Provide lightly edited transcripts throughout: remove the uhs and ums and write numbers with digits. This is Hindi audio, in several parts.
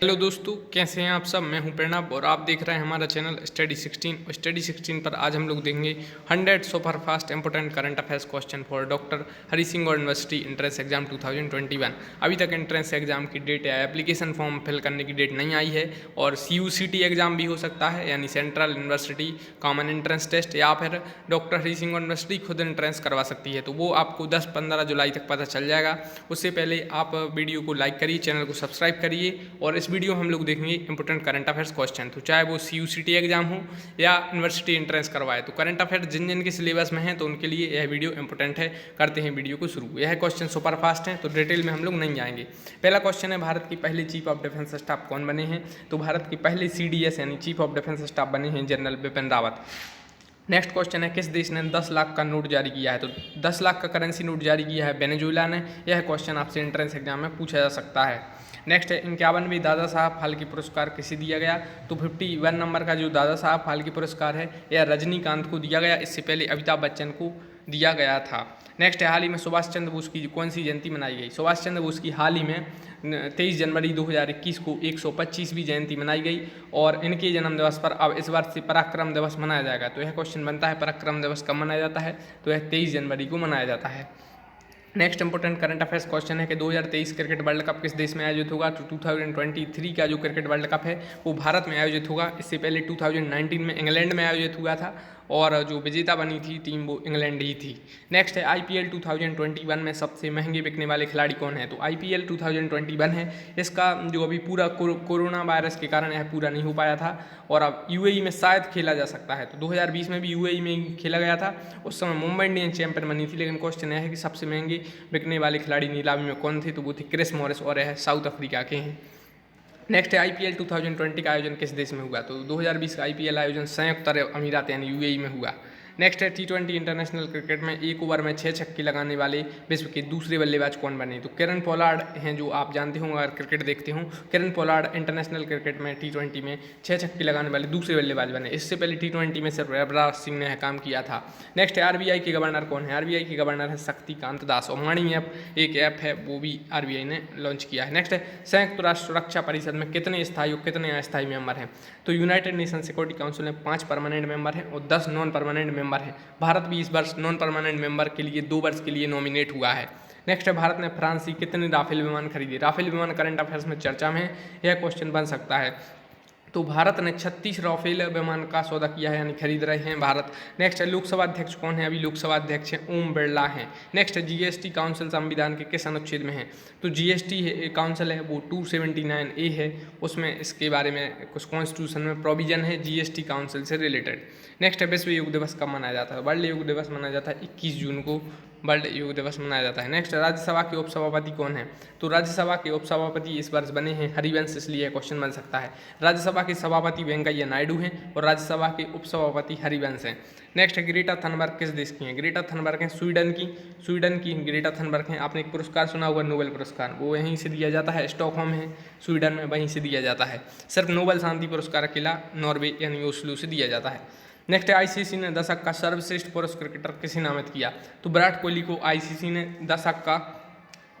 हेलो दोस्तों, कैसे हैं आप सब। मैं हूं प्रणब और आप देख रहे हैं हमारा चैनल स्टडी 16। और स्टडी 16 पर आज हम लोग देखेंगे 100 super fast important current affairs question for doctor Hari Singh university entrance exam 2021। अभी तक एंट्रेंस एग्जाम की डेट या एप्लीकेशन फॉर्म फिल करने की डेट नहीं आई है और CUCT एग्जाम भी हो सकता है, यानी central university common entrance test, या फिर डॉक्टर हरि सिंह यूनिवर्सिटी खुद एंट्रेंस करवा सकती है। तो वो आपको 10-15 जुलाई तक पता चल जाएगा। उससे पहले आप वीडियो को लाइक करिए, चैनल को सब्सक्राइब करिए। और इस वीडियो हम लोग देखेंगे इंपोर्टेंट करंट अफेयर्स क्वेश्चन, तो चाहे वो CUCT एग्जाम हो या यूनिवर्सिटी एंट्रेंस करवाए, तो करंट अफेयर जिन जिन के सिलेबस में है तो उनके लिए यह वीडियो इंपोर्टेंट है। करते हैं वीडियो को शुरू। यह क्वेश्चन सुपर फास्ट हैं तो डिटेल में हम लोग नहीं जाएंगे। पहला क्वेश्चन है, भारत की पहले चीफ ऑफ डिफेंस स्टाफ कौन बने हैं। तो भारत के पहले CDS यानी चीफ ऑफ डिफेंस स्टाफ बने हैं general Bipin Rawat. Next question है, किस देश ने 10 लाख का नोट जारी किया है। तो 10 लाख का करेंसी नोट जारी किया है वेनेजुएला ने। यह क्वेश्चन आपसे एंट्रेंस एग्जाम में पूछा जा सकता है। नेक्स्ट है, 51वें दादा साहब फाल्के पुरस्कार किसे दिया गया। तो 51 नंबर का जो दादा साहब फाल्के पुरस्कार है यह रजनीकांत को दिया गया। इससे पहले अमिताभ बच्चन को दिया गया था। नेक्स्ट है, हाल ही में सुभाष चंद्र बोस की कौन सी जयंती मनाई गई। सुभाष चंद्र बोस की हाल ही में 23 जनवरी 2021 को 125वीं जयंती मनाई गई और इनके जन्म दिवस पर अब इस बार से पराक्रम दिवस मनाया जाएगा। तो यह क्वेश्चन बनता है, पराक्रम दिवस कब मनाया जाता है। तो यह 23 जनवरी को मनाया जाता है। Next important current affairs question है कि 2023 क्रिकेट वर्ल्ड कप किस देश में आयोजित होगा। तो 2023 का जो क्रिकेट वर्ल्ड कप है वो भारत में आयोजित होगा। इससे पहले 2019 में इंग्लैंड में आयोजित हुआ था और जो विजेता बनी थी टीम वो इंग्लैंड ही थी। नेक्स्ट है, IPL 2021 में सबसे महंगे बिकने वाले खिलाड़ी कौन है। तो IPL 2021 है, इसका जो अभी पूरा कोरोना वायरस के कारण यह पूरा नहीं हो पाया था और अब UAE में शायद खेला जा सकता है। तो 2020 में भी UAE में ही खेला गया था, उस समय मुंबई इंडियंस चैंपियन बनी थी। लेकिन क्वेश्चन यह है कि सबसे महंगे बिकने वाले खिलाड़ी नीलामी में कौन थे। तो वो थे क्रिस मॉरिस और यह साउथ अफ्रीका के हैं। नेक्स्ट है, IPL 2020 का आयोजन किस देश में हुआ। तो 2020 का IPL आयोजन संयुक्त अरब अमीरात यानी UAE में हुआ। नेक्स्ट है, T20 इंटरनेशनल क्रिकेट में एक ओवर में 6 छक्के लगाने वाले विश्व के दूसरे बल्लेबाज कौन बने। तो किरण पोलार्ड हैं, जो आप जानते हो अगर क्रिकेट देखते हो। किरण पोलार्ड इंटरनेशनल क्रिकेट में T20 में 6 छक्के लगाने वाले दूसरे बल्लेबाज बने। इससे पहले T20 में सिर्फ युवराज सिंह ने काम किया था। नेक्स्ट है, RBI के गवर्नर कौन है। RBI के गवर्नर है शक्तिकांत दास और मणि ऐप एक ऐप है वो भी RBI ने लॉन्च किया है। नेक्स्ट है, संयुक्त राष्ट्र सुरक्षा परिषद में कितने स्थायी और कितने अस्थायी मेंबर हैं। तो यूनाइटेड नेशन सिक्योरिटी काउंसिल में 5 परमानेंट मेंबर हैं और 10 नॉन परमानेंट मेंबर हैं। भारत भी इस वर्ष नॉन परमानेंट मेंबर के लिए 2 वर्ष के लिए नॉमिनेट हुआ है। नेक्स्ट है, भारत ने फ्रांस से कितने राफेल विमान खरीदे। राफेल विमान करंट अफेयर्स में चर्चा में यह क्वेश्चन बन सकता है। तो भारत ने 36 राफेल विमान का सौदा किया है, यानी खरीद रहे हैं भारत। नेक्स्ट है, लोकसभा अध्यक्ष कौन है। अभी लोकसभा अध्यक्ष हैं ओम बिरला हैं। नेक्स्ट है, GST काउंसिल संविधान के किस अनुच्छेद में है। तो GST काउंसिल है वो 279A है, उसमें इसके बारे में कुछ कॉन्स्टिट्यूशन में प्रोविजन है GST काउंसिल से रिलेटेड। नेक्स्ट है, विश्व योग दिवस कब मनाया जाता है। वर्ल्ड योग दिवस मनाया जाता है 21 जून को वर्ल्ड योग दिवस मनाया जाता है। नेक्स्ट, राज्यसभा के उपसभापति कौन है। तो राज्यसभा के उपसभापति इस वर्ष बने हैं हरिवंश, इसलिए क्वेश्चन बन सकता है। राज्यसभा के सभापति वेंकैया नायडू हैं और राज्यसभा के उपसभापति हरिवंश हैं। नेक्स्ट है, ग्रेटा थनबर्ग किस देश की हैं। ग्रेटा थनबर्ग हैं स्वीडन की ग्रेटा थनबर्ग हैं। आपने एक पुरस्कार सुना होगा नोबेल पुरस्कार, वो यहीं से दिया जाता है, स्टॉकहोम है स्वीडन में, वहीं से दिया जाता है। सिर्फ नोबेल शांति पुरस्कार अकेला नॉर्वे यानी ओस्लो से दिया जाता है। नेक्स्ट है, ICC ने दशक का सर्वश्रेष्ठ पुरुष क्रिकेटर किसे नामित किया। तो विराट कोहली को ICC ने दशक का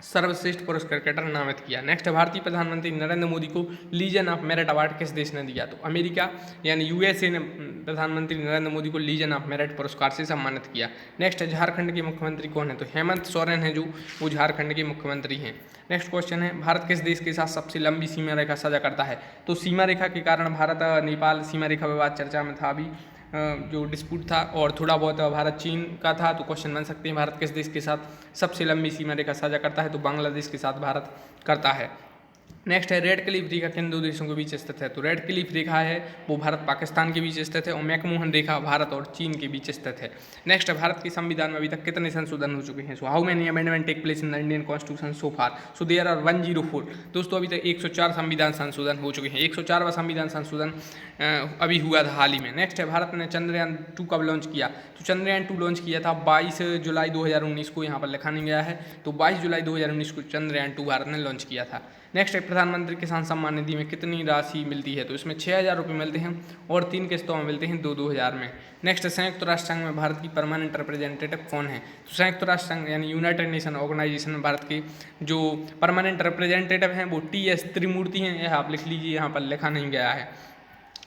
सर्वश्रेष्ठ पुरुष क्रिकेटर नामित किया। नेक्स्ट है, भारतीय प्रधानमंत्री नरेंद्र मोदी को लीजन ऑफ मेरिट अवार्ड किस देश ने दिया। तो अमेरिका यानी USA ने प्रधानमंत्री नरेंद्र मोदी को लीजन ऑफ मेरिट पुरस्कार से सम्मानित किया। नेक्स्ट है, झारखंड के मुख्यमंत्री कौन है। तो हेमंत सोरेन है, जो वो झारखंड के मुख्यमंत्री हैं। नेक्स्ट क्वेश्चन है, भारत किस देश के साथ सबसे लंबी सीमा रेखा साझा करता है। तो सीमा रेखा के कारण भारत नेपाल सीमा रेखा विवाद चर्चा में था अभी, जो डिस्प्यूट था, और थोड़ा बहुत भारत चीन का था। तो क्वेश्चन बन सकते हैं, भारत किस देश के साथ सबसे लंबी सीमा रेखा साझा करता है। तो बांग्लादेश के साथ भारत करता है। नेक्स्ट है, रेड क्लिफ रेखा किन 2 देशों के बीच स्थित है। तो रेड क्लिफ रेखा है वो भारत पाकिस्तान के बीच स्थित है और मैकमोहन रेखा भारत और चीन के बीच स्थित है। नेक्स्ट है, भारत के संविधान में अभी तक कितने संशोधन हो चुके हैं। So how many amendment take place in the Indian constitution so far. So there are 104। दोस्तों अभी तक 104 संविधान संशोधन हो चुके हैं। 104वां संविधान संशोधन अभी हुआ था हाल ही में। नेक्स्ट है, भारत ने चंद्रयान 2 कब लॉन्च किया। तो चंद्रयान 2 लॉन्च किया था 22 जुलाई 2019 को, यहाँ पर लिखा नहीं गया है। तो 22 जुलाई 2019 को चंद्रयान 2 भारत ने लॉन्च किया था। नेक्स्ट है प्रधानमंत्री किसान सम्मान निधि में कितनी राशि मिलती है, तो इसमें 6,000 रुपये मिलते हैं और 3 किस्तों में मिलते हैं 2-2 हज़ार में। नेक्स्ट संयुक्त राष्ट्र संघ में भारत की परमानेंट रिप्रेजेंटेटिव कौन है, तो संयुक्त राष्ट्र संघ यानी यूनाइटेड नेशन ऑर्गेनाइजेशन में भारत के जो परमानेंट रिप्रेजेंटेटिव हैं वो TS त्रिमूर्ति हैं, यह आप लिख लीजिए, यहाँ पर लिखा नहीं गया है।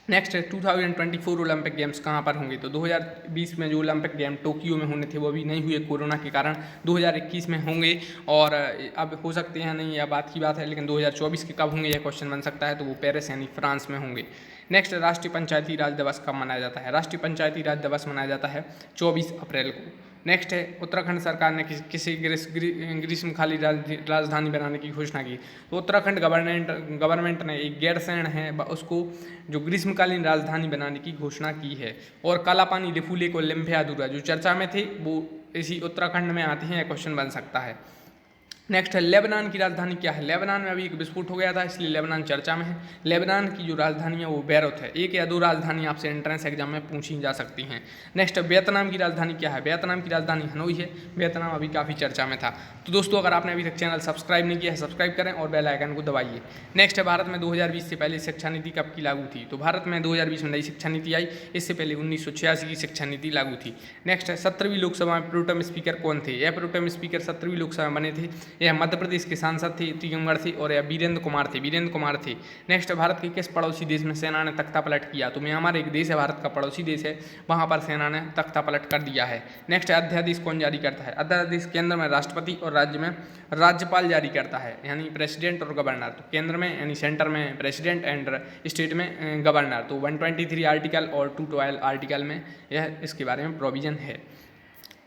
नेक्स्ट है 2024 ओलंपिक गेम्स कहाँ पर होंगे, तो 2020 में जो ओलंपिक गेम टोक्यो में होने थे वो अभी नहीं हुए कोरोना के कारण, 2021 में होंगे और अब हो सकते हैं नहीं, यह बात की बात है, लेकिन 2024 के कब होंगे यह क्वेश्चन बन सकता है, तो वो पेरिस यानी फ्रांस में होंगे। नेक्स्ट राष्ट्रीय पंचायती राज दिवस कब मनाया जाता है, राष्ट्रीय पंचायती राज दिवस मनाया जाता है 24 अप्रैल को। नेक्स्ट है उत्तराखंड सरकार ने किसी ग्रीष्मकालीन राजधानी बनाने की घोषणा की, तो उत्तराखंड गवर्नमेंट ने एक गैरसैंण है उसको जो ग्रीष्मकालीन राजधानी बनाने की घोषणा की है। और कालापानी, लिपुलेख और लिम्फियाधुरा जो चर्चा में थे वो इसी उत्तराखंड में आते हैं, क्वेश्चन बन सकता है। नेक्स्ट है लेबनान की राजधानी क्या है, लेबनान में अभी एक विस्फोट हो गया था इसलिए लेबनान चर्चा में है। लेबनान की जो राजधानी है वो बैरूत है। एक या दो राजधानी आपसे एंट्रेंस एग्जाम में पूछी जा सकती हैं। नेक्स्ट वियतनाम की राजधानी क्या है, वियतनाम की राजधानी हनोई है। वियतनाम अभी काफ़ी चर्चा में था। तो दोस्तों अगर आपने अभी तक चैनल सब्सक्राइब नहीं किया है सब्सक्राइब करें और बेल आइकन को दबाइए। नेक्स्ट है भारत में 2020 से पहले शिक्षा नीति कब की लागू थी, तो भारत में 2020 में नई शिक्षा नीति आई, इससे पहले 1986 की शिक्षा नीति लागू थी। नेक्स्ट है 17वीं लोकसभा में प्रोटेम स्पीकर कौन थे, यह प्रोटेम स्पीकर 17वीं लोकसभा में बने थे, यह मध्य प्रदेश के सांसद थे टीकमगढ़ थे और यह वीरेंद्र कुमार थे। नेक्स्ट भारत के किस पड़ोसी देश में सेना ने तख्ता पलट किया, तो म्यांमार एक देश है, भारत का पड़ोसी देश है, वहां पर सेना ने तख्ता पलट कर दिया है। नेक्स्ट अध्यादेश कौन जारी करता है, अध्यादेश केंद्र में राष्ट्रपति और राज्य में राज्यपाल जारी करता है, यानी प्रेसिडेंट और गवर्नर। तो केंद्र में यानी सेंटर में प्रेसिडेंट एंड स्टेट में गवर्नर। तो 123 आर्टिकल और 212 आर्टिकल में यह इसके बारे में प्रोविजन है।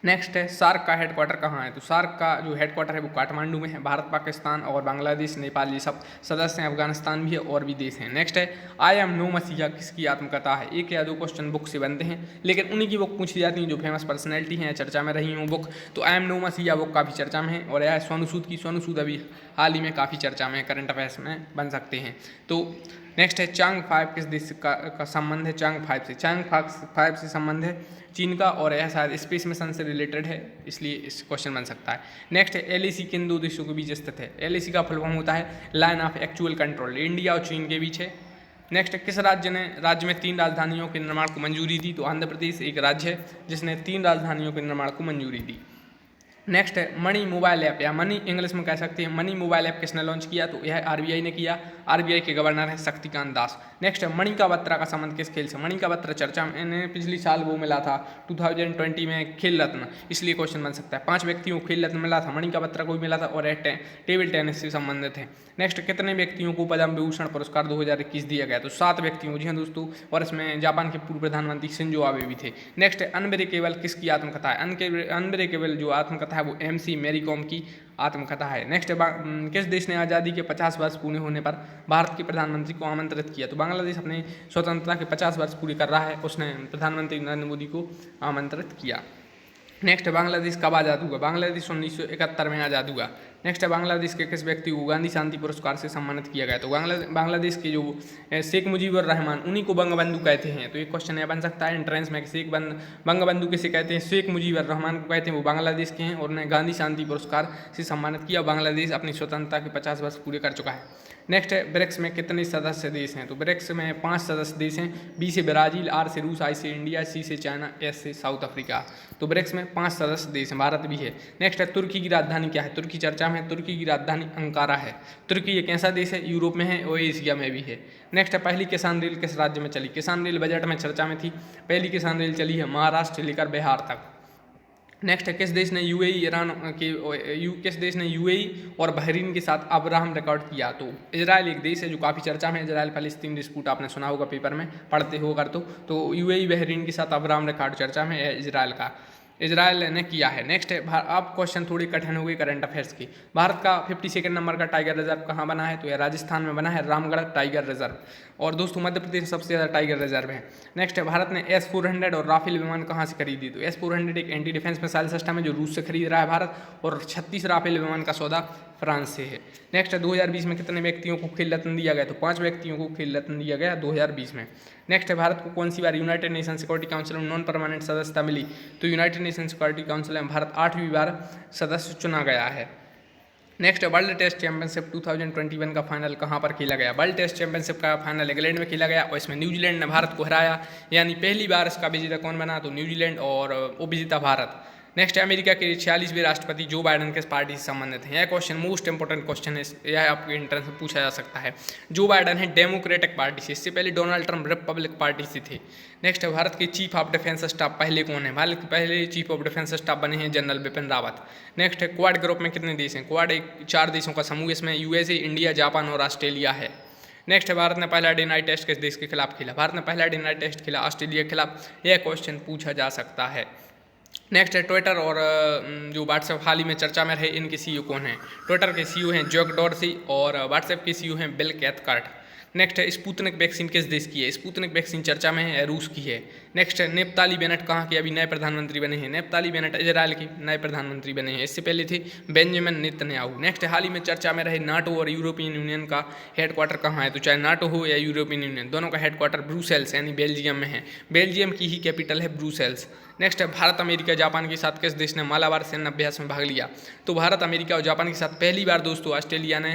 नेक्स्ट है सार्क का हेडक्वार्टर कहाँ है, तो सार्क का जो हेडक्वार्टर है वो काठमांडू में है। भारत, पाकिस्तान और बांग्लादेश, नेपाल ये सब सदस्य हैं, अफगानिस्तान भी है और भी देश हैं। नेक्स्ट है आई एम नो मसीहा किसकी आत्मकथा है, एक या दो क्वेश्चन बुक से बनते हैं लेकिन उन्हीं की बुक पूछी जाती हैं जो फेमस पर्सनैलिटी हैं, चर्चा में रही हूँ बुक। तो आई एम नो मसीहा बुक काफ़ी चर्चा में है और यह सोनू सूद की, सोनू सूद अभी हाल ही में काफ़ी चर्चा में, करंट अफेयर्स में बन सकते हैं। तो नेक्स्ट है चांग 5 किस देश का संबंध है, चांग 5 से, चांग 5 से संबंध है चीन का और यह शायद स्पेस मिशन से रिलेटेड है, इसलिए इस क्वेश्चन बन सकता है। नेक्स्ट है LAC किन दो देशों के बीच स्थित है, LAC का फुल फॉर्म होता है line of actual control, India और चीन के बीच है। नेक्स्ट किस राज्य में 3 राजधानियों के निर्माण को मंजूरी दी, तो आंध्र प्रदेश एक राज्य है जिसने 3 राजधानियों के निर्माण को मंजूरी दी। नेक्स्ट है मनी मोबाइल ऐप, या मनी इंग्लिश में कह सकते हैं, मनी मोबाइल ऐप किसने लॉन्च किया, तो यह RBI ने किया, RBI के गवर्नर है शक्तिकांत दास। नेक्स्ट है मणिका बत्रा का संबंध किस खेल से, मणिका बत्रा चर्चा में पिछली साल वो मिला था 2020 में खेल रत्न, इसलिए क्वेश्चन बन सकता है। 5 व्यक्तियों को खेल रत्न मिला था, मणिका बत्रा को भी मिला था और यह टेबल टेनिस से संबंधित है। नेक्स्ट कितने व्यक्तियों को पद्म विभूषण पुरस्कार 2021 दिया गया, तो 7 व्यक्तियों, जी हाँ दोस्तों, और इसमें जापान के पूर्व प्रधानमंत्री शिंजो आबे भी थे। नेक्स्ट अनब्रेकेबल किसकी आत्मकथा है, अनब्रेकेबल जो आत्मकथा है वो MC मैरी कॉम की आत्मकथा है। नेक्स्ट किस देश ने आज़ादी के 50 वर्ष पूरे होने पर भारत के प्रधानमंत्री को आमंत्रित किया, तो बांग्लादेश अपने स्वतंत्रता के 50 वर्ष पूरे कर रहा है, उसने प्रधानमंत्री नरेंद्र मोदी को आमंत्रित किया। नेक्स्ट बांग्लादेश कब आज़ाद हुआ, बांग्लादेश 1971 में आज़ाद हुआ। नेक्स्ट है बांग्लादेश के किस व्यक्ति को गांधी शांति पुरस्कार से सम्मानित किया गया, तो बांग्लादेश के जो शेख मुजीबुर रहमान, उन्हीं को बंगबंधु कहते हैं। तो एक क्वेश्चन यह बन सकता है एंट्रेंस में, बंगबंधु किसे कहते हैं, शेख मुजीबुर रहमान को कहते हैं, वो बांग्लादेश के हैं और उन्हें गांधी शांति पुरस्कार से सम्मानित किया। बांग्लादेश अपनी स्वतंत्रता के 50 वर्ष पूरे कर चुका है। नेक्स्ट है ब्रिक्स में कितने सदस्य देश हैं, तो ब्रिक्स में 5 सदस्य देश हैं, B से ब्राज़ील, R से रूस, I से इंडिया, C से चाइना, S से साउथ अफ्रीका। तो ब्रिक्स में 5 सदस्य देश हैं, भारत भी है। नेक्स्ट है तुर्की की राजधानी क्या है, तुर्की चर्चा में, तुर्की की राजधानी अंकारा है। तुर्की एक ऐसा देश है, यूरोप में है और एशिया में भी है। नेक्स्ट है पहली किसान रेल किस राज्य में चली, किसान रेल बजट में चर्चा में थी, पहली किसान रेल चली है महाराष्ट्र से लेकर बिहार तक। नेक्स्ट है किस देश ने UAE और बहरीन के साथ अब्राहम रिकॉर्ड किया, तो इजराइल एक देश है जो काफ़ी चर्चा में, इजराइल फलस्तीन डिस्प्यूट आपने सुना होगा पेपर में पढ़ते हो अगर तो UAE बहरीन के साथ अब्राहम रिकॉर्ड चर्चा में है इजराइल का, इजराइल ने किया है। नेक्स्ट है अब क्वेश्चन थोड़ी कठिन हो गई करंट अफेयर्स की। भारत का 52 नंबर का टाइगर रिजर्व कहाँ बना है, तो यह राजस्थान में बना है, रामगढ़ टाइगर रिजर्व। और दोस्तों मध्य प्रदेश में सबसे ज़्यादा टाइगर रिजर्व है। नेक्स्ट है भारत ने S-400 और राफेल विमान कहाँ से खरीदी, तो S-400 एक एंटी डिफेंस मिसाइल सिस्टम है जो रूस से खरीद रहा है भारत, और 36 राफेल विमान का सौदा फ्रांस से है। नेक्स्ट है 2020 में कितने व्यक्तियों को खेल रत्न दिया गया, तो 5 व्यक्तियों को खेल रत्न दिया गया 2020 में। नेक्स्ट है भारत को कौन सी बार यूनाइटेड नेशन सिक्योरिटी काउंसिल में नॉन परमानेंट सदस्यता मिली, तो यूनाइटेड नेशन सिक्योरिटी काउंसिल में भारत 8वीं बार सदस्य चुना गया है। नेक्स्ट वर्ल्ड टेस्ट चैंपियनशिप 2021 का फाइनल कहाँ पर खेला गया? वर्ल्ड टेस्ट चैंपियनशिप का फाइनल इंग्लैंड में खेला गया और इसमें न्यूजीलैंड ने भारत को हराया, यानी पहली बार इसका विजेता कौन बना? तो न्यूजीलैंड, और उपविजेता भारत। नेक्स्ट, अमेरिका के 46वें राष्ट्रपति जो बाइडेन किस पार्टी से संबंधित हैं? यह क्वेश्चन मोस्ट इंपोर्टेंट क्वेश्चन है, यह आपके एंट्रेंस में पूछा जा सकता है। जो बाइडेन है डेमोक्रेटिक पार्टी से, इससे पहले डोनाल्ड ट्रंप रिपब्लिक पार्टी से थे। नेक्स्ट, भारत के चीफ ऑफ डिफेंस स्टाफ पहले कौन है? भारत के पहले चीफ ऑफ डिफेंस स्टाफ बने हैं जनरल बिपिन रावत। नेक्स्ट है क्वाड ग्रुप में कितने देश हैं? क्वाड एक 4 देशों का समूह, इसमें यूएसए, इंडिया, जापान और ऑस्ट्रेलिया है। नेक्स्ट है भारत ने पहला डे नाइट टेस्ट किस देश के खिलाफ खेला? भारत ने पहला डे नाइट टेस्ट खेला ऑस्ट्रेलिया के खिलाफ, यह क्वेश्चन पूछा जा सकता है। नेक्स्ट है ट्विटर और जो व्हाट्सएप हाल ही में चर्चा में रहे, इनके सीईओ कौन हैं? ट्विटर के सीईओ हैं जैक डॉर्सी और व्हाट्सएप के सीईओ हैं बिल कैथकार्ट। नेक्स्ट है स्पुतनिक वैक्सीन किस देश की है? स्पुतनिक वैक्सीन चर्चा में है, रूस की है। नेक्स्ट है नेप्ताली बेनेट कहाँ के अभी नए प्रधानमंत्री बने हैं? नेप्ताली बेनेट इजराइल के नए प्रधानमंत्री बने हैं, इससे पहले थे बेंजामिन नेतन्याहू। नेक्स्ट हाल ही में चर्चा में रहे नाटो और यूरोपियन यूनियन का हेडक्वार्टर कहाँ है? तो चाहे नाटो हो या यूरोपियन यूनियन, दोनों का हेडक्वार्टर ब्रुसेल्स यानी बेल्जियम में है। बेल्जियम की ही कैपिटल है ब्रुसेल्स। नेक्स्ट है भारत, अमेरिका, जापान के साथ किस देश ने मालाबार सैन्य अभ्यास में भाग लिया? तो भारत, अमेरिका और जापान के साथ पहली बार दोस्तों ऑस्ट्रेलिया ने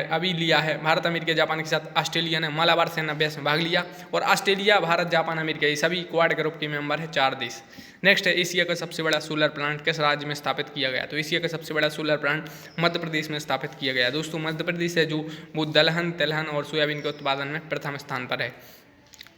अभी लिया है। भारत, अमेरिका, जापान के साथ ऑस्ट्रेलिया ने मालाबार सैन्य अभ्यास में भाग लिया, और ऑस्ट्रेलिया, भारत, जापान, अमेरिका ये सभी क्वाड ग्रुप के मेंबर है 4 देश। नेक्स्ट है एशिया का सबसे बड़ा सोलर प्लांट किस राज्य में स्थापित किया गया? तो एशिया का सबसे बड़ा सोलर प्लांट मध्य प्रदेश में स्थापित किया गया। दोस्तों मध्य प्रदेश है जो वो दलहन, तिलहन और सोयाबीन के उत्पादन में प्रथम स्थान पर है।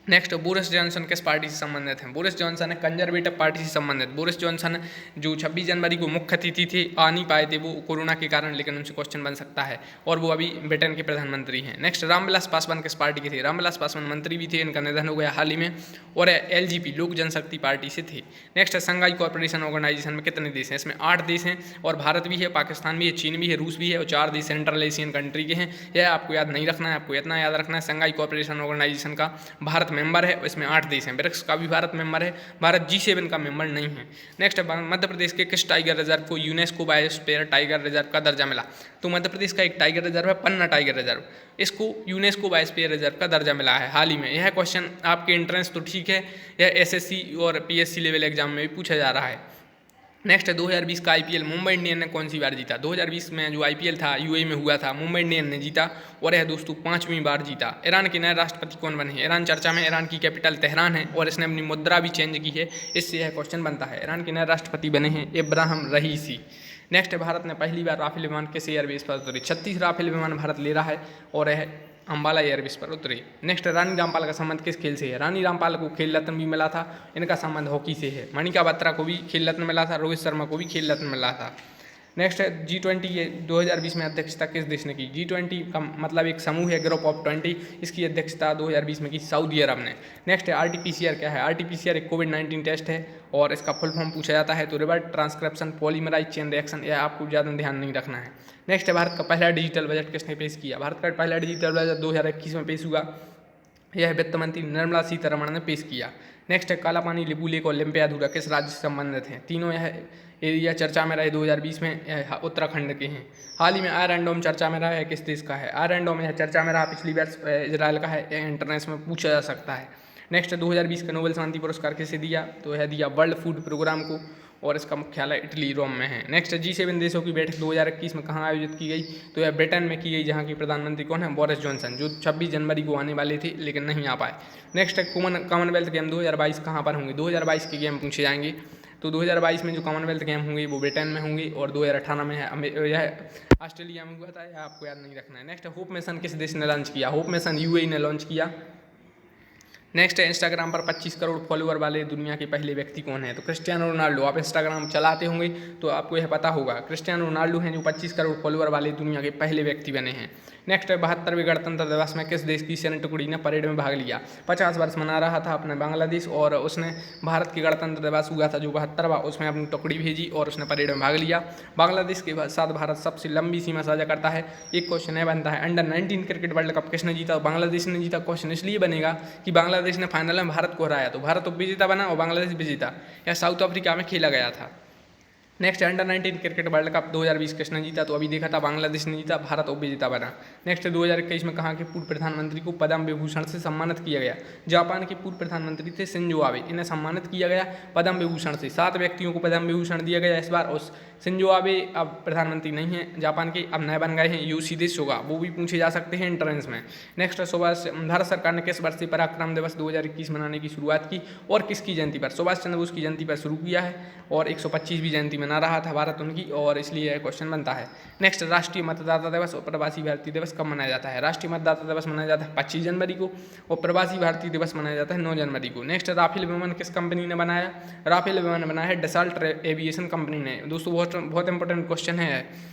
नेक्स्ट, बोरिस जॉनसन किस पार्टी से संबंधित हैं? बोरिस जॉनसन है कंजर्वेटिव पार्टी से संबंधित। बोरिस जॉनसन जो 26 जनवरी को मुख्य अतिथि थे, आ नहीं पाए थे वो कोरोना के कारण, लेकिन उनसे क्वेश्चन बन सकता है, और वो अभी ब्रिटेन के प्रधानमंत्री हैं। नेक्स्ट, रामविलास पासवान किस पार्टी के थे? रामविलास पासवान मंत्री भी थे, इनका निधन हो गया हाल ही में, और एलजीपी लोक जनशक्ति पार्टी से थे। नेक्स्ट, संघाई कॉर्पोरेशन ऑर्गेनाइजेशन में कितने देश हैं? इसमें 8 देश हैं, और भारत भी है, पाकिस्तान भी है, चीन भी है, रूस भी है, और 4 देश सेंट्रल एशियन कंट्री के हैं। यह आपको याद नहीं रखना है, आपको इतना याद रखना है संघाई कॉर्पोरेशन ऑर्गेनाइजेशन का भारत मेंबर है, इसमें 8 देश हैं। ब्रिक्स का भी भारत मेंबर है, भारत G7 का मेंबर नहीं है। नेक्स्ट, मध्य प्रदेश के किस टाइगर रिजर्व को यूनेस्को बायोस्फीयर टाइगर रिजर्व का दर्जा मिला? तो मध्य प्रदेश का एक टाइगर रिजर्व है पन्ना टाइगर रिजर्व, इसको यूनेस्को बायोस्फीयर रिजर्व का दर्जा मिला है हाल ही में। यह क्वेश्चन आपके एंट्रेंस तो ठीक है, यह SSC और PSC लेवल एग्जाम में भी पूछा जा रहा है। नेक्स्ट है 2020 का IPL मुंबई इंडियन ने कौन सी बार जीता? 2020 में जो IPL था UAE में हुआ था, मुंबई इंडियन ने जीता, और यह दोस्तों 5वीं बार जीता। ईरान के नए राष्ट्रपति कौन बने हैं? ईरान चर्चा में, ईरान की कैपिटल तेहरान है, और इसने अपनी मुद्रा भी चेंज की है, इससे यह क्वेश्चन बनता है। ईरान के नए राष्ट्रपति बने हैं इब्राहिम रईसी। नेक्स्ट, भारत ने पहली बार राफेल विमान किस एयरबेस पर उतरे? 36 राफेल विमान भारत ले रहा है, और यह अम्बाला एयरबेस पर उतरे। नेक्स्ट, रानी रामपाल का संबंध किस खेल से है? रानी रामपाल को खेल रत्न भी मिला था, इनका संबंध हॉकी से है। मणिका बत्रा को भी खेल रत्न मिला था, रोहित शर्मा को भी खेल रत्न मिला था। नेक्स्ट है G20 2020 में अध्यक्षता किस देश ने की? G20 का मतलब एक समूह है, ग्रुप ऑफ 20, इसकी अध्यक्षता 2020 में की सऊदी अरब ने। नेक्स्ट है RT-PCR क्या है? RT-PCR एक कोविड-19 टेस्ट है, और इसका फुल फॉर्म पूछा जाता है तो reverse transcription polymerase chain reaction, यह आपको ज़्यादा ध्यान नहीं रखना है। नेक्स्ट है भारत का पहला डिजिटल बजट किसने पेश किया? भारत का पहला डिजिटल बजट 2021 में पेश हुआ, यह वित्त मंत्री निर्मला सीतारमण ने पेश किया। नेक्स्ट है काला पानी, लिबू लेक और लिम्पिया धूरा किस राज्य से संबंधित हैं? तीनों यह एरिया चर्चा में रहे 2020 में, उत्तराखंड के हैं। हाल ही में आयरन डोम चर्चा में रहा है, किस देश का है? आयरन डोम यह चर्चा में रहा पिछली वर्ष, इजराइल का है, इंटरनेट में पूछा जा सकता है। नेक्स्ट 2020 का नोबेल शांति पुरस्कार किसे दिया? तो यह दिया वर्ल्ड फूड प्रोग्राम को, और इसका मुख्यालय इटली रोम में है। नेक्स्ट G7 देशों की बैठक 2021 में कहाँ आयोजित की गई? तो यह ब्रिटेन में की गई, जहाँ की प्रधानमंत्री कौन है? बोरिस जॉनसन, जो 26 जनवरी को आने वाले थे लेकिन नहीं आ पाए। नेक्स्ट है कॉमनवेल्थ गेम 2022 कहाँ पर होंगे? 2022 के गेम पूछे जाएंगे, तो 2022 में जो कॉमनवेल्थ गेम होंगे वो ब्रिटेन में होंगे, और 2018 में है यह ऑस्ट्रेलिया में हुआ था, यह आपको याद नहीं रखना है। नेक्स्ट होप मिशन किस देश ने लॉन्च किया? होप मिशन UAE ने लॉन्च किया। नेक्स्ट है इंस्टाग्राम पर 25 करोड़ फॉलोअर वाले दुनिया के पहले व्यक्ति कौन है? तो क्रिस्टियानो रोनाल्डो। आप इंस्टाग्राम चलाते होंगे तो आपको यह पता होगा, क्रिस्टियानो रोनाल्डो हैं जो 25 करोड़ फॉलोअर वाले दुनिया के पहले व्यक्ति बने हैं। नेक्स्ट है 72वें गणतंत्र दिवस में किस देश की सैन्य टुकड़ी ने परेड में भाग लिया? 50 वर्ष मना रहा था अपना बांग्लादेश, और उसने भारत के गणतंत्र दिवस हुआ था जो 72वां, उसमें अपनी टुकड़ी भेजी और उसने परेड में भाग लिया। बांग्लादेश के साथ भारत सबसे लंबी सीमा साझा करता है। एक क्वेश्चन है बनता है, अंडर 19 क्रिकेट वर्ल्ड कप किसने जीता? बांग्लादेश ने जीता। क्वेश्चन इसलिए बनेगा कि बांग्लादेश ने फाइनल में भारत को हराया, तो भारत उपविजेता बना और बांग्लादेश विजेता। यह साउथ अफ्रीका में खेला गया था। Next under 19 cricket world cup 2020 किसने जीता, तो अभी देखा था बांग्लादेश ने जीता, भारत उपविजेता बना। नेक्स्ट 2021 में कहाँ के पूर्व प्रधानमंत्री को पद्म विभूषण से सम्मानित किया गया, जापान के पूर्व प्रधानमंत्री थे शिंजो आबे, इन्हें सम्मानित किया गया पद्म विभूषण से। 7 व्यक्तियों को पद्म विभूषण दिया गया इस बार, और शिंजो आबे अब प्रधानमंत्री नहीं है जापान के, अब नए बन गए हैं योशिहिदे सुगा, वो भी पूछे जा सकते हैं एंट्रेंस में। नेक्स्ट सुभाष, भारत सरकार ने किस वर्ष से पराक्रम दिवस 2021 मनाने की शुरुआत की और किसकी जयंती पर, सुभाष चंद्र बोस की जयंती पर शुरू किया है, और 125वीं जयंती मना रहा था भारत उनकी, और इसलिए यह क्वेश्चन बनता है। नेक्स्ट राष्ट्रीय मतदाता दिवस और प्रवासी भारतीय दिवस कब मनाया जाता है, राष्ट्रीय मतदाता दिवस मनाया जाता है 25 जनवरी को, और प्रवासी भारतीय दिवस मनाया जाता है 9 जनवरी को। नेक्स्ट राफेल विमान किस कंपनी ने बनाया, राफेल विमान बनाया है डसॉल्ट एविएशन कंपनी ने। दोस्तों बहुत इंपॉर्टेंट क्वेश्चन है।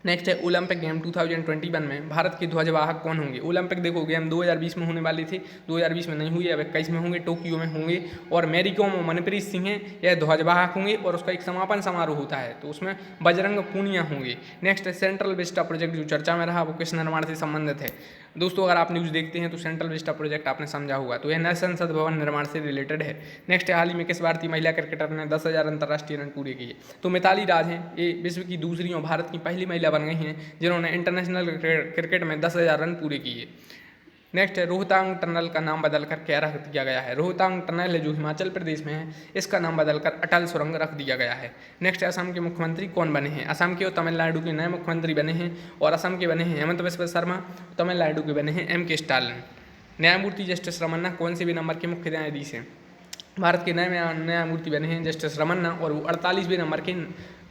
नेक्स्ट है ओलंपिक गेम 2021 में भारत के ध्वजवाहक कौन होंगे। ओलंपिक देखो गेम 2020 में होने वाले थे, 2020 में नहीं हुए, अब 21 में होंगे, टोक्यो में होंगे, और मैरी कॉम और मनप्रीत सिंह हैं यह ध्वजवाहक होंगे, और उसका एक समापन समारोह होता है तो उसमें बजरंग पूनिया होंगे। नेक्स्ट है सेंट्रल विस्टा प्रोजेक्ट जो चर्चा में रहा वो किस निर्माण से संबंधित है। दोस्तों अगर आप न्यूज़ देखते हैं तो सेंट्रल विस्टा प्रोजेक्ट आपने समझा होगा, तो यह नए संसद भवन निर्माण से रिलेटेड है। नेक्स्ट हाल ही में किस भारतीय महिला क्रिकेटर ने 10,000 अंतर्राष्ट्रीय रन पूरे किए, तो मिताली राज हैं, ये विश्व की दूसरी और भारत की पहली महिला बन गई हैं जिन्होंने इंटरनेशनल क्रिकेट में 10,000 रन पूरे किए। नेक्स्ट है रोहतांग टनल का नाम बदलकर क्या रख दिया गया है। रोहतांग टनल है जो हिमाचल प्रदेश में है, इसका नाम बदलकर अटल सुरंग रख दिया गया है। नेक्स्ट असम के मुख्यमंत्री कौन बने हैं, असम के और तमिलनाडु के नए मुख्यमंत्री बने हैं, और असम के बने हैं हेमंत बिस्वा शर्मा, तमिलनाडु के बने हैं M.K. स्टालिन। न्यायमूर्ति जस्टिस रमन्ना कौन से भी नंबर के मुख्य न्यायाधीश हैं, भारत के नए न्यायमूर्ति बने हैं जस्टिस रमन्ना, और वो 48वें नंबर के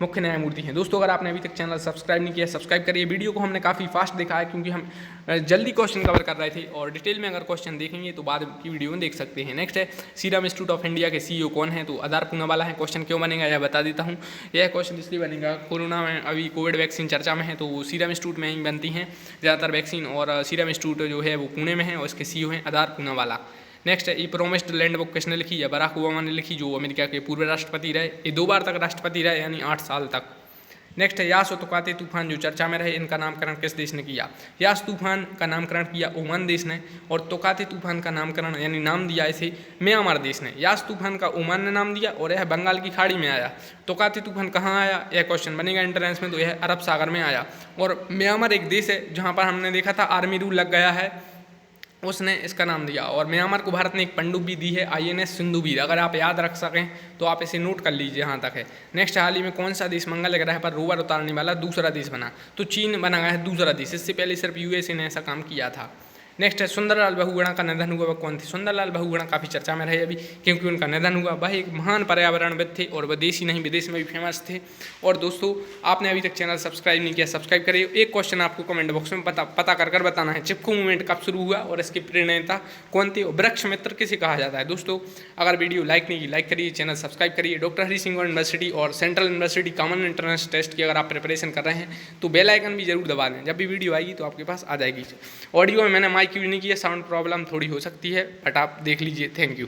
मुख्य न्यायमूर्ति हैं। दोस्तों अगर आपने अभी तक चैनल सब्सक्राइब नहीं किया सब्सक्राइब करिए। वीडियो को हमने काफ़ी फास्ट देखा है क्योंकि हम जल्दी क्वेश्चन कवर कर रहे थे, और डिटेल में अगर क्वेश्चन देखेंगे तो बाद की वीडियो में देख सकते हैं। नेक्स्ट है सीरम इंस्टीट्यूट ऑफ इंडिया के CEO कौन है, तो आधार पूनावाला है। क्वेश्चन क्यों बनेगा यह बता देता हूँ। यह क्वेश्चन इसलिए बनेगा कोरोना में अभी कोविड वैक्सीन चर्चा में है, तो सीरम इंस्टीट्यूट में ही बनती हैं ज़्यादातर वैक्सीन, और सीरम इंस्टीट्यूट जो है वो पुणे में है, और इसके CEO हैं आधार पूनावाला। नेक्स्ट है ई प्रोमिस्ड लैंड बुक किसने लिखी है, बराक ओबामा ने लिखी जो अमेरिका के पूर्व राष्ट्रपति रहे, ये 2 बार तक राष्ट्रपति रहे यानी 8 साल तक। नेक्स्ट है यास और तुकाते तूफान जो चर्चा में रहे, इनका नामकरण किस देश ने किया। यास तूफान का नामकरण किया ओमान देश ने, और तुकाते तूफान का नामकरण यानी नाम दिया इसे म्यांमार देश ने। यास तूफान का ओमान ने नाम दिया, और यह बंगाल की खाड़ी में आया। तुकाते तूफान कहाँ आया, यह क्वेश्चन बनेगा एंट्रेंस में, तो यह अरब सागर में आया। और म्यांमार एक देश है जहाँ पर हमने देखा था आर्मी रूल लग गया है, उसने इसका नाम दिया। और म्यांमार को भारत ने एक पनडुब्बी दी है INS सिंधुवीर, अगर आप याद रख सकें तो आप इसे नोट कर लीजिए जहाँ तक है। नेक्स्ट हाल ही में कौन सा देश मंगल ग्रह पर रोवर उतारने वाला दूसरा देश बना, तो चीन बना गया है दूसरा देश, इससे पहले सिर्फ USA ने ऐसा काम किया था। नेक्स्ट है सुंदरलाल बहुगुणा का निधन हुआ वह कौन थे। सुंदरलाल बहुगुणा काफ़ी चर्चा में रहे अभी क्योंकि उनका निधन हुआ। वह एक महान पर्यावरणविद थे, और वह देश ही नहीं विदेश में भी फेमस थे। और दोस्तों आपने अभी तक चैनल सब्सक्राइब नहीं किया सब्सक्राइब करिए। एक क्वेश्चन आपको कमेंट बॉक्स में पता कर बताना है, चिपकू मूवमेंट कब शुरू हुआ और इसके प्रणेता कौन थे, वृक्ष मित्र किसे कहा जाता है। दोस्तों अगर वीडियो लाइक नहीं की लाइक करिए, चैनल सब्सक्राइब करिए। डॉक्टर हरि सिंह यूनिवर्सिटी और central university common entrance test की अगर आप प्रिपरेशन कर रहे हैं तो बेल आइकन भी जरूर दबा दें, जब भी वीडियो आएगी तो आपके पास आ जाएगी। ऑडियो में मैंने माइक यूज नहीं किया, साउंड प्रॉब्लम थोड़ी हो सकती है, बट आप देख लीजिए। Thank you.